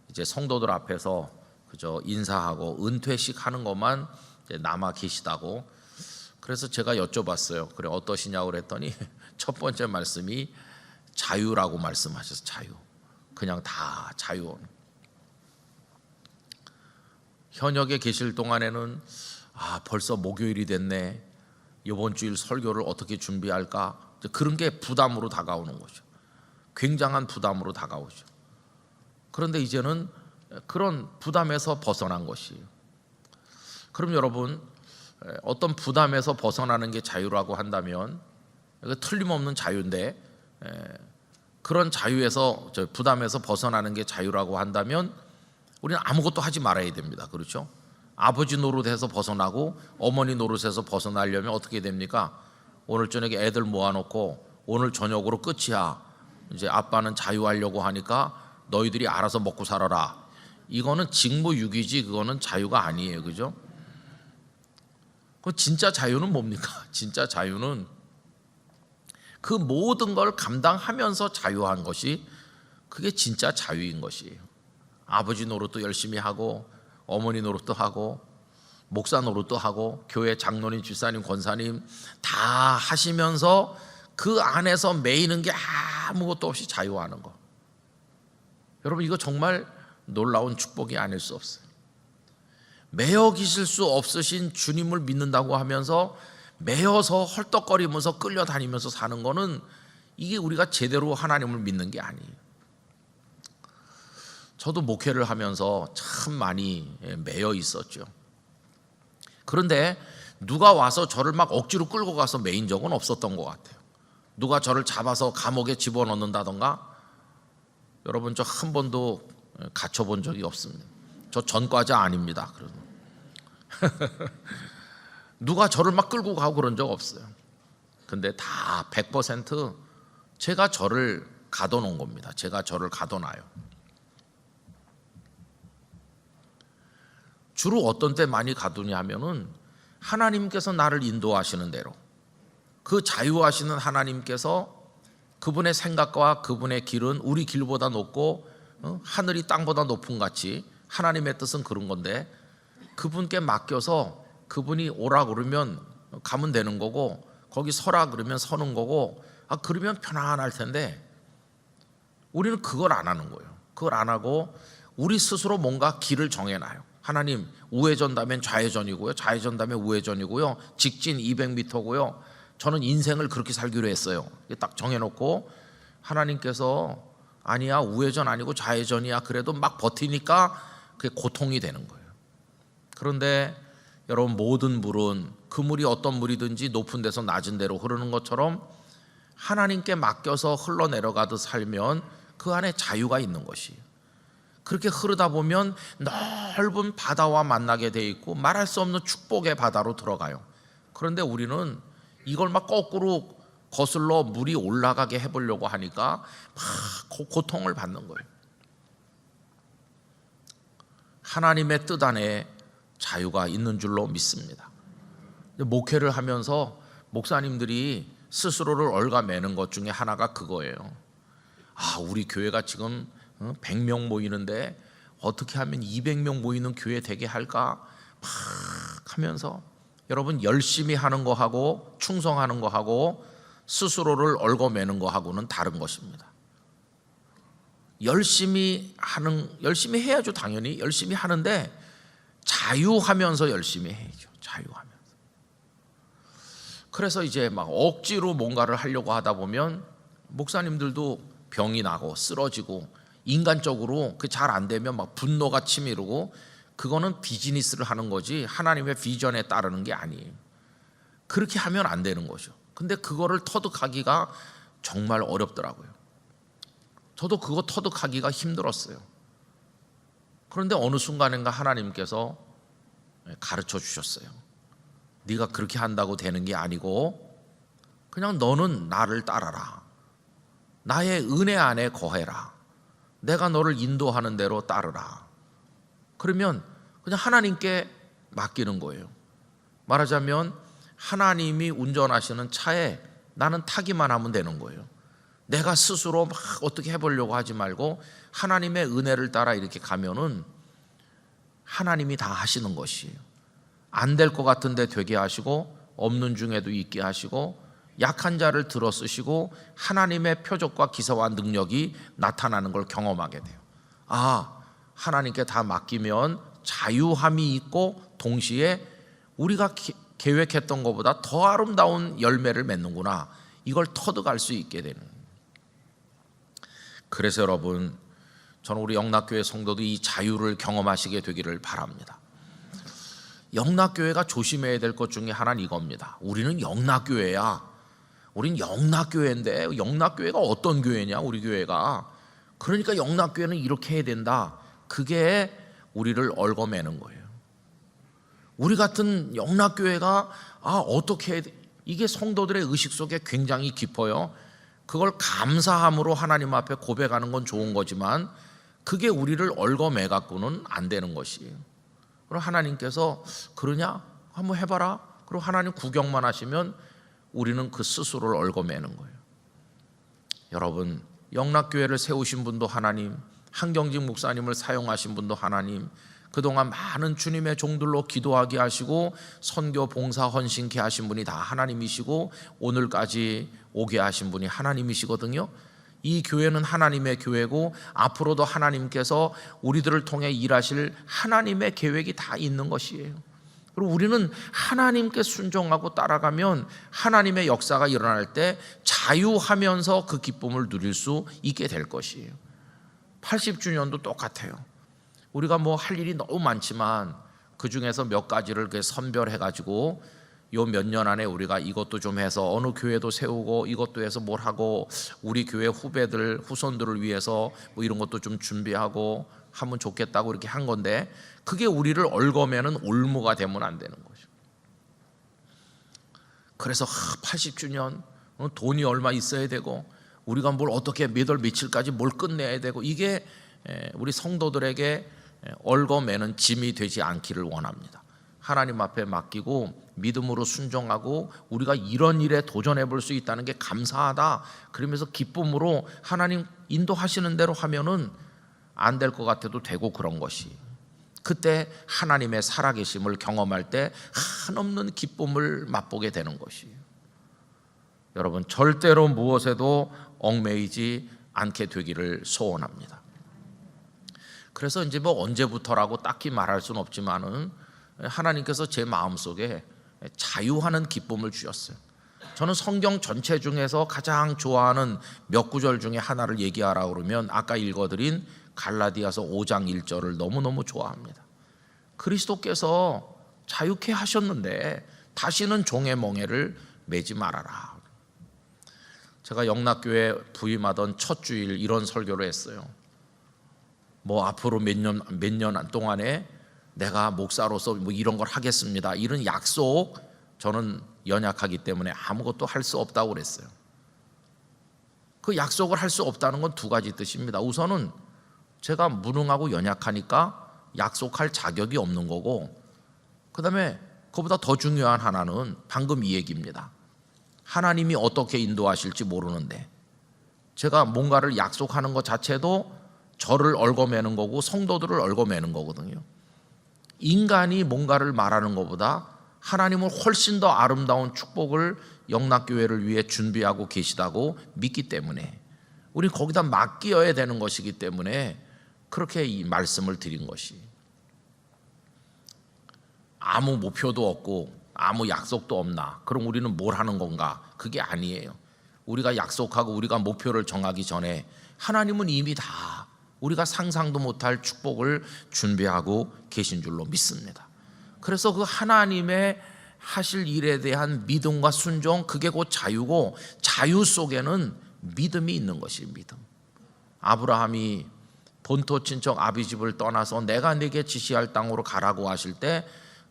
이제 성도들 앞에서 그저 인사하고 은퇴식 하는 것만 남아 계시다고. 그래서 제가 여쭤봤어요. 그래 어떠시냐고 그랬더니 첫 번째 말씀이 자유라고 말씀하셨어요. 자유. 그냥 다 자유. 현역에 계실 동안에는 벌써 목요일이 됐네. 이번 주일 설교를 어떻게 준비할까? 그런 게 부담으로 다가오는 거죠. 굉장한 부담으로 다가오죠. 그런데 이제는 그런 부담에서 벗어난 것이에요. 그럼 여러분, 어떤 부담에서 벗어나는 게 자유라고 한다면 틀림없는 자유인데 그런 자유에서 부담에서 벗어나는 게 자유라고 한다면 우리는 아무것도 하지 말아야 됩니다. 그렇죠? 아버지 노릇에서 벗어나고 어머니 노릇에서 벗어나려면 어떻게 됩니까? 오늘 저녁에 애들 모아놓고 오늘 저녁으로 끝이야. 이제 아빠는 자유하려고 하니까 너희들이 알아서 먹고 살아라. 이거는 직무유기지 그거는 자유가 아니에요. 그죠? 그 진짜 자유는 뭡니까? 진짜 자유는 그 모든 걸 감당하면서 자유한 것이 그게 진짜 자유인 것이에요. 아버지 노릇도 열심히 하고 어머니 노릇도 하고 목사 노릇도 하고 교회 장로님, 집사님, 권사님 다 하시면서 그 안에서 매이는 게 아무것도 없이 자유하는 거. 여러분, 이거 정말 놀라운 축복이 아닐 수 없어요. 매여 계실 수 없으신 주님을 믿는다고 하면서 매여서 헐떡거리면서 끌려다니면서 사는 거는 이게 우리가 제대로 하나님을 믿는 게 아니에요. 저도 목회를 하면서 참 많이 매여 있었죠. 그런데 누가 와서 저를 막 억지로 끌고 가서 매인 적은 없었던 것 같아요. 누가 저를 잡아서 감옥에 집어넣는다던가, 여러분 저 한 번도 갇혀본 적이 없습니다. 저 전과자 아닙니다. 누가 저를 막 끌고 가고 그런 적 없어요. 근데 다 100% 제가 저를 가둬놓은 겁니다. 제가 저를 가둬놔요. 주로 어떤 때 많이 가두냐 하면은 하나님께서 나를 인도하시는 대로, 그 자유하시는 하나님께서 그분의 생각과 그분의 길은 우리 길보다 높고 하늘이 땅보다 높은 같이 하나님의 뜻은 그런 건데 그분께 맡겨서 그분이 오라 그러면 가면 되는 거고 거기 서라 그러면 서는 거고 그러면 편안할 텐데 우리는 그걸 안 하는 거예요. 그걸 안 하고 우리 스스로 뭔가 길을 정해놔요. 하나님, 우회전다면 좌회전이고요, 좌회전다면 우회전이고요, 직진 200m고요. 저는 인생을 그렇게 살기로 했어요. 딱 정해놓고 하나님께서 아니야, 우회전 아니고 좌회전이야. 그래도 막 버티니까 그게 고통이 되는 거예요. 그런데 여러분, 모든 물은 그 물이 어떤 물이든지 높은 데서 낮은 데로 흐르는 것처럼 하나님께 맡겨서 흘러내려가듯 살면 그 안에 자유가 있는 것이에요. 그렇게 흐르다 보면 넓은 바다와 만나게 돼 있고 말할 수 없는 축복의 바다로 들어가요. 그런데 우리는 이걸 막 거꾸로 거슬러 물이 올라가게 해보려고 하니까 막 고통을 받는 거예요. 하나님의 뜻 안에 자유가 있는 줄로 믿습니다. 목회를 하면서 목사님들이 스스로를 얽어매는 것 중에 하나가 그거예요. 우리 교회가 지금 100명 모이는데 어떻게 하면 200명 모이는 교회 되게 할까 막 하면서, 여러분, 열심히 하는 거하고 충성하는 거하고 스스로를 얽어매는 거하고는 다른 것입니다. 열심히 해야죠. 당연히 열심히 하는데 자유하면서 열심히 해야죠. 자유하면서. 그래서 이제 막 억지로 뭔가를 하려고 하다 보면 목사님들도 병이 나고 쓰러지고, 인간적으로 그 잘 안 되면 막 분노가 치밀고, 그거는 비즈니스를 하는 거지 하나님의 비전에 따르는 게 아니에요. 그렇게 하면 안 되는 거죠. 근데 그거를 터득하기가 정말 어렵더라고요. 저도 그거 터득하기가 힘들었어요. 그런데 어느 순간인가 하나님께서 가르쳐 주셨어요. 네가 그렇게 한다고 되는 게 아니고 그냥 너는 나를 따라라. 나의 은혜 안에 거해라. 내가 너를 인도하는 대로 따르라. 그러면 그냥 하나님께 맡기는 거예요. 말하자면 하나님이 운전하시는 차에 나는 타기만 하면 되는 거예요. 내가 스스로 막 어떻게 해보려고 하지 말고 하나님의 은혜를 따라 이렇게 가면은 하나님이 다 하시는 것이에요. 안 될 것 같은데 되게 하시고, 없는 중에도 있게 하시고, 약한 자를 들어 쓰시고, 하나님의 표적과 기사와 능력이 나타나는 걸 경험하게 돼요. 아, 하나님께 다 맡기면 자유함이 있고 동시에 우리가 계획했던 것보다 더 아름다운 열매를 맺는구나, 이걸 터득할 수 있게 되는 거예요. 그래서 여러분, 저는 우리 영락교회 성도도 이 자유를 경험하시게 되기를 바랍니다. 영락교회가 조심해야 될 것 중에 하나는 이겁니다. 우리는 영락교회야. 우린 영락교회인데 영락교회가 어떤 교회냐, 우리 교회가. 그러니까 영락교회는 이렇게 해야 된다. 그게 우리를 얽어매는 거예요. 우리 같은 영락교회가 어떻게 해야 돼? 이게 성도들의 의식 속에 굉장히 깊어요. 그걸 감사함으로 하나님 앞에 고백하는 건 좋은 거지만 그게 우리를 얽어매 갖고는 안 되는 것이에요. 그럼 하나님께서 그러냐? 한번 해봐라. 그리고 하나님 구경만 하시면 우리는 그 스스로를 얽어매는 거예요. 여러분, 영락교회를 세우신 분도 하나님, 한경직 목사님을 사용하신 분도 하나님, 그동안 많은 주님의 종들로 기도하게 하시고 선교 봉사 헌신케 하신 분이 다 하나님이시고 오늘까지 오게 하신 분이 하나님이시거든요. 이 교회는 하나님의 교회고 앞으로도 하나님께서 우리들을 통해 일하실 하나님의 계획이 다 있는 것이에요. 그리고 우리는 하나님께 순종하고 따라가면 하나님의 역사가 일어날 때 자유하면서 그 기쁨을 누릴 수 있게 될 것이에요. 80주년도 똑같아요. 우리가 뭐 할 일이 너무 많지만 그 중에서 몇 가지를 선별해 가지고 요 몇 년 안에 우리가 이것도 좀 해서 어느 교회도 세우고 이것도 해서 뭘 하고 우리 교회 후배들 후손들을 위해서 뭐 이런 것도 좀 준비하고 하면 좋겠다고 이렇게 한 건데, 그게 우리를 얽어매는 올무가 되면 안 되는 거죠. 그래서 80주년 돈이 얼마 있어야 되고 우리가 뭘 어떻게 몇 월 며칠까지 뭘 끝내야 되고, 이게 우리 성도들에게 얽어매는 짐이 되지 않기를 원합니다. 하나님 앞에 맡기고 믿음으로 순종하고 우리가 이런 일에 도전해 볼 수 있다는 게 감사하다, 그러면서 기쁨으로 하나님 인도하시는 대로 하면은 안 될 것 같아도 되고, 그런 것이 그때 하나님의 살아계심을 경험할 때 한없는 기쁨을 맛보게 되는 것이에요. 여러분, 절대로 무엇에도 얽매이지 않게 되기를 소원합니다. 그래서 이제 뭐 언제부터라고 딱히 말할 수는 없지만은 하나님께서 제 마음속에 자유하는 기쁨을 주셨어요. 저는 성경 전체 중에서 가장 좋아하는 몇 구절 중에 하나를 얘기하라 그러면 아까 읽어드린 갈라디아서 5장 1절을 너무너무 좋아합니다. 그리스도께서 자유케 하셨는데 다시는 종의 멍에를 매지 말아라. 제가 영락교회 부임하던 첫 주일 이런 설교를 했어요. 뭐 앞으로 몇 년 동안에 내가 목사로서 뭐 이런 걸 하겠습니다, 이런 약속, 저는 연약하기 때문에 아무것도 할 수 없다고 그랬어요. 그 약속을 할 수 없다는 건 두 가지 뜻입니다. 우선은 제가 무능하고 연약하니까 약속할 자격이 없는 거고, 그 다음에 그보다 더 중요한 하나는 방금 이 얘기입니다. 하나님이 어떻게 인도하실지 모르는데 제가 뭔가를 약속하는 것 자체도 저를 얽어매는 거고 성도들을 얽어매는 거거든요. 인간이 뭔가를 말하는 것보다 하나님은 훨씬 더 아름다운 축복을 영락교회를 위해 준비하고 계시다고 믿기 때문에 우리 거기다 맡겨야 되는 것이기 때문에 그렇게 이 말씀을 드린 것이, 아무 목표도 없고 아무 약속도 없나? 그럼 우리는 뭘 하는 건가? 그게 아니에요. 우리가 약속하고 우리가 목표를 정하기 전에 하나님은 이미 다 우리가 상상도 못할 축복을 준비하고 계신 줄로 믿습니다. 그래서 그 하나님의 하실 일에 대한 믿음과 순종, 그게 곧 자유고, 자유 속에는 믿음이 있는 것이 믿음. 아브라함이 본토 친척 아비집을 떠나서 내가 네게 지시할 땅으로 가라고 하실 때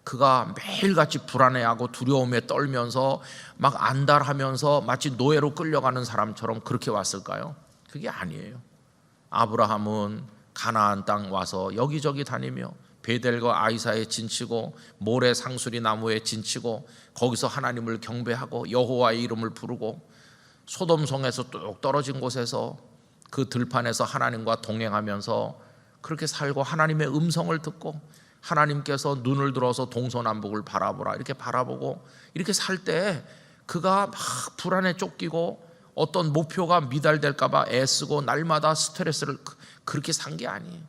그가 매일같이 불안해하고 두려움에 떨면서 막 안달하면서 마치 노예로 끌려가는 사람처럼 그렇게 왔을까요? 그게 아니에요. 아브라함은 가나안 땅 와서 여기저기 다니며 베델과 아이사에 진치고 모래 상수리 나무에 진치고 거기서 하나님을 경배하고 여호와의 이름을 부르고 소돔성에서 뚝 떨어진 곳에서 그 들판에서 하나님과 동행하면서 그렇게 살고 하나님의 음성을 듣고 하나님께서 눈을 들어서 동서남북을 바라보라 이렇게 바라보고 이렇게 살 때 그가 막 불안에 쫓기고 어떤 목표가 미달될까 봐 애쓰고 날마다 스트레스를 그렇게 산 게 아니에요.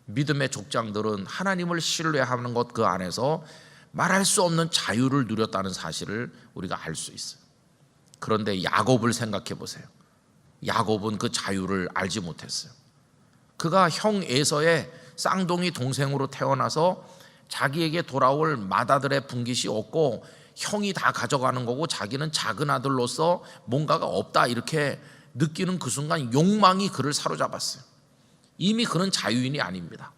믿음의 족장들은 하나님을 신뢰하는 것 그 안에서 말할 수 없는 자유를 누렸다는 사실을 우리가 알 수 있어요. 그런데 야곱을 생각해 보세요. 야곱은 그 자유를 알지 못했어요. 그가 형 에서의 쌍둥이 동생으로 태어나서 자기에게 돌아올 맏아들의 분깃이 없고 형이 다 가져가는 거고 자기는 작은 아들로서 뭔가가 없다 이렇게 느끼는 그 순간 욕망이 그를 사로잡았어요. 이미 그는 자유인이 아닙니다.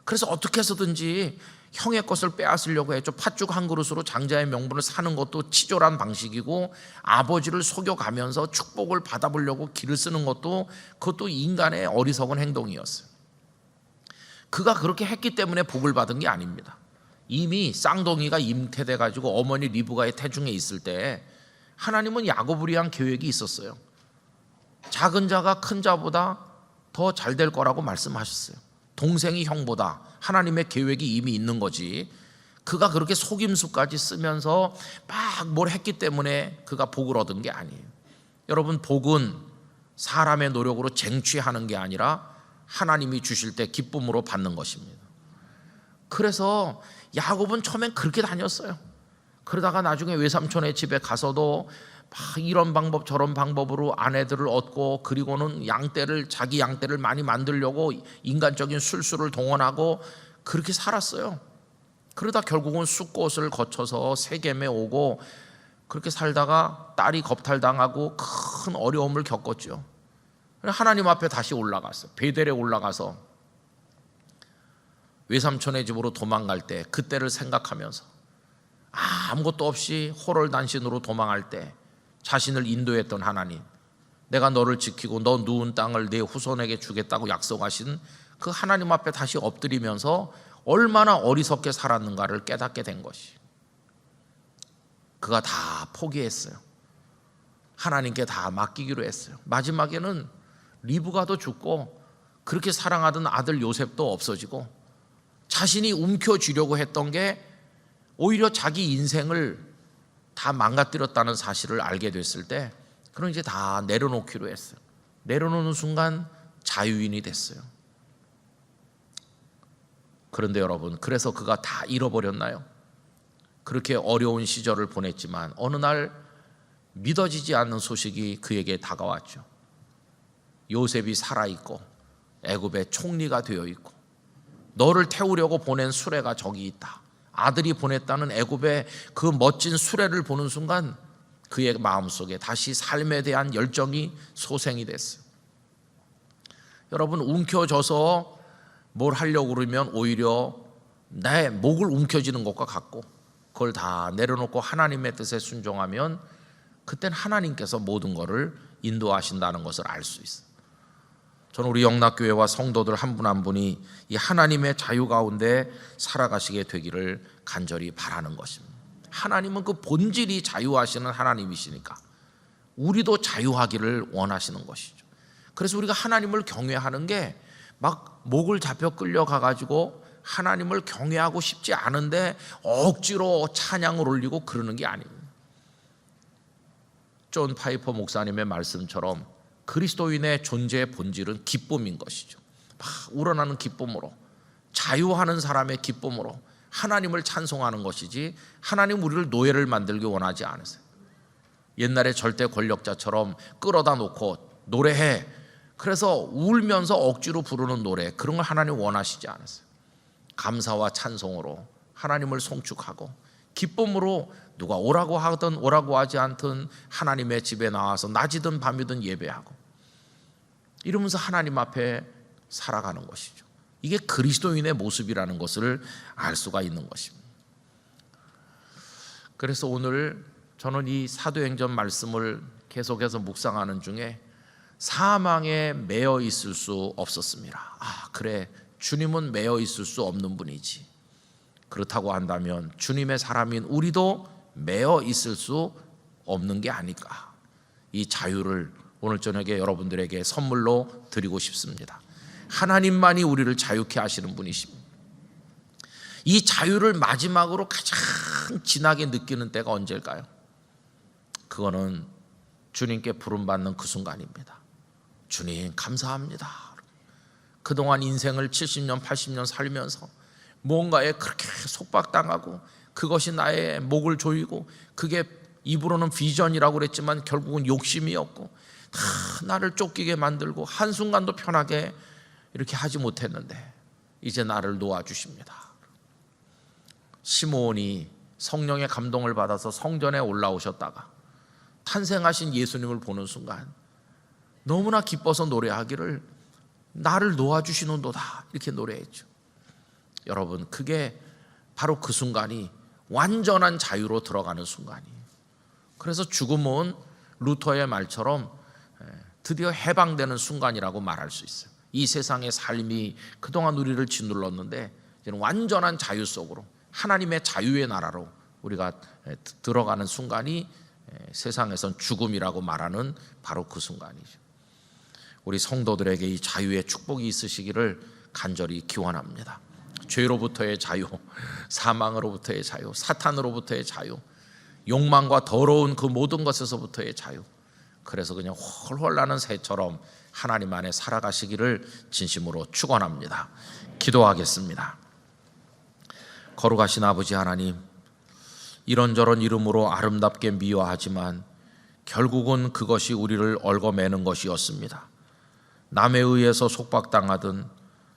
그래서 어떻게 해서든지 형의 것을 빼앗으려고 했죠. 팥죽 한 그릇으로 장자의 명분을 사는 것도 치졸한 방식이고 아버지를 속여가면서 축복을 받아보려고 길을 쓰는 것도 그것도 인간의 어리석은 행동이었어요. 그가 그렇게 했기 때문에 복을 받은 게 아닙니다. 이미 쌍둥이가 잉태돼 가지고 어머니 리브가의 태중에 있을 때 하나님은 야곱을 위한 계획이 있었어요. 작은 자가 큰 자보다 더 잘 될 거라고 말씀하셨어요. 동생이 형보다 하나님의 계획이 이미 있는 거지. 그가 그렇게 속임수까지 쓰면서 막 뭘 했기 때문에 그가 복을 얻은 게 아니에요. 여러분, 복은 사람의 노력으로 쟁취하는 게 아니라 하나님이 주실 때 기쁨으로 받는 것입니다. 그래서 야곱은 처음엔 그렇게 다녔어요. 그러다가 나중에 외삼촌의 집에 가서도 막 이런 방법 저런 방법으로 아내들을 얻고 그리고는 자기 양떼를 많이 만들려고 인간적인 술수를 동원하고 그렇게 살았어요. 그러다 결국은 숫꽃을 거쳐서 세겜에 오고 그렇게 살다가 딸이 겁탈당하고 큰 어려움을 겪었죠. 하나님 앞에 다시 올라갔어요. 베델에 올라가서 외삼촌의 집으로 도망갈 때 그때를 생각하면서 아무것도 없이 호롤단신으로 도망할 때 자신을 인도했던 하나님, 내가 너를 지키고 너 누운 땅을 내 후손에게 주겠다고 약속하신 그 하나님 앞에 다시 엎드리면서 얼마나 어리석게 살았는가를 깨닫게 된 것이, 그가 다 포기했어요. 하나님께 다 맡기기로 했어요. 마지막에는 리브가도 죽고 그렇게 사랑하던 아들 요셉도 없어지고 자신이 움켜쥐려고 했던 게 오히려 자기 인생을 다 망가뜨렸다는 사실을 알게 됐을 때 그럼 이제 다 내려놓기로 했어요. 내려놓는 순간 자유인이 됐어요. 그런데 여러분, 그래서 그가 다 잃어버렸나요? 그렇게 어려운 시절을 보냈지만 어느 날 믿어지지 않는 소식이 그에게 다가왔죠. 요셉이 살아있고 애굽의 총리가 되어 있고 너를 태우려고 보낸 수레가 저기 있다. 아들이 보냈다는 애굽의 그 멋진 수레를 보는 순간 그의 마음속에 다시 삶에 대한 열정이 소생이 됐어요. 여러분, 움켜져서 뭘 하려고 그러면 오히려 내 목을 움켜쥐는 것과 같고 그걸 다 내려놓고 하나님의 뜻에 순종하면 그땐 하나님께서 모든 것을 인도하신다는 것을 알 수 있어요. 저는 우리 영락교회와 성도들 한 분 한 분이 이 하나님의 자유 가운데 살아가시게 되기를 간절히 바라는 것입니다. 하나님은 그 본질이 자유하시는 하나님이시니까 우리도 자유하기를 원하시는 것이죠. 그래서 우리가 하나님을 경외하는 게 막 목을 잡혀 끌려가 가지고 하나님을 경외하고 싶지 않은데 억지로 찬양을 올리고 그러는 게 아닙니다. 존 파이퍼 목사님의 말씀처럼 그리스도인의 존재의 본질은 기쁨인 것이죠. 막 우러나는 기쁨으로, 자유하는 사람의 기쁨으로 하나님을 찬송하는 것이지, 하나님 우리를 노예를 만들기 원하지 않으세요. 옛날에 절대 권력자처럼 끌어다 놓고 노래해, 그래서 울면서 억지로 부르는 노래, 그런 걸 하나님 원하시지 않으세요. 감사와 찬송으로 하나님을 송축하고 기쁨으로 누가 오라고 하든 오라고 하지 않든 하나님의 집에 나와서 낮이든 밤이든 예배하고 이러면서 하나님 앞에 살아가는 것이죠. 이게 그리스도인의 모습이라는 것을 알 수가 있는 것입니다. 그래서 오늘 저는 이 사도행전 말씀을 계속해서 묵상하는 중에 사망에 매여 있을 수 없었습니다. 그래, 주님은 매여 있을 수 없는 분이지. 그렇다고 한다면 주님의 사람인 우리도 매여 있을 수 없는 게 아닐까. 이 자유를 오늘 저녁에 여러분들에게 선물로 드리고 싶습니다. 하나님만이 우리를 자유케 하시는 분이십니다. 이 자유를 마지막으로 가장 진하게 느끼는 때가 언제일까요? 그거는 주님께 부름받는 그 순간입니다. 주님 감사합니다. 그동안 인생을 70년 80년 살면서 뭔가에 그렇게 속박당하고 그것이 나의 목을 조이고 그게 입으로는 비전이라고 그랬지만 결국은 욕심이었고 나를 쫓기게 만들고 한순간도 편하게 이렇게 하지 못했는데 이제 나를 놓아주십니다. 시므온이 성령의 감동을 받아서 성전에 올라오셨다가 탄생하신 예수님을 보는 순간 너무나 기뻐서 노래하기를 나를 놓아주시는도다 이렇게 노래했죠. 여러분, 그게 바로 그 순간이 완전한 자유로 들어가는 순간이에요. 그래서 죽음은 루터의 말처럼 드디어 해방되는 순간이라고 말할 수 있어요. 이 세상의 삶이 그동안 우리를 짓눌렀는데 이제는 완전한 자유 속으로 하나님의 자유의 나라로 우리가 들어가는 순간이 세상에선 죽음이라고 말하는 바로 그 순간이죠. 우리 성도들에게 이 자유의 축복이 있으시기를 간절히 기원합니다. 죄로부터의 자유, 사망으로부터의 자유, 사탄으로부터의 자유, 욕망과 더러운 그 모든 것에서부터의 자유. 그래서 그냥 홀홀 나는 새처럼 하나님 안에 살아가시기를 진심으로 축원합니다. 기도하겠습니다. 거룩하신 아버지 하나님, 이런저런 이름으로 아름답게 미화하지만 결국은 그것이 우리를 얽어매는 것이었습니다. 남에 의해서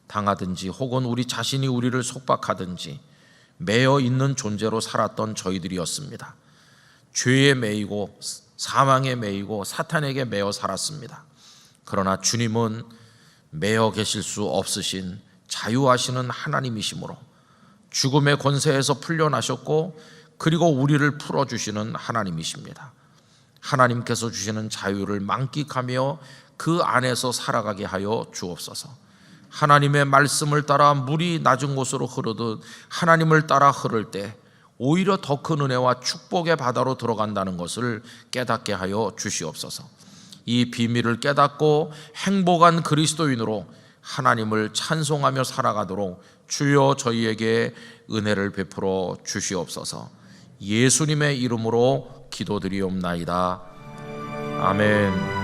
당하든지 혹은 우리 자신이 우리를 속박하든지 매여 있는 존재로 살았던 저희들이었습니다. 죄에 매이고 사망에 매이고 사탄에게 매여 살았습니다. 그러나 주님은 매여 계실 수 없으신 자유하시는 하나님이시므로 죽음의 권세에서 풀려나셨고 그리고 우리를 풀어주시는 하나님이십니다. 하나님께서 주시는 자유를 만끽하며 그 안에서 살아가게 하여 주옵소서. 하나님의 말씀을 따라 물이 낮은 곳으로 흐르듯 하나님을 따라 흐를 때 오히려 더 큰 은혜와 축복의 바다로 들어간다는 것을 깨닫게 하여 주시옵소서. 이 비밀을 깨닫고 행복한 그리스도인으로 하나님을 찬송하며 살아가도록 주여 저희에게 은혜를 베풀어 주시옵소서. 예수님의 이름으로 기도드리옵나이다. 아멘.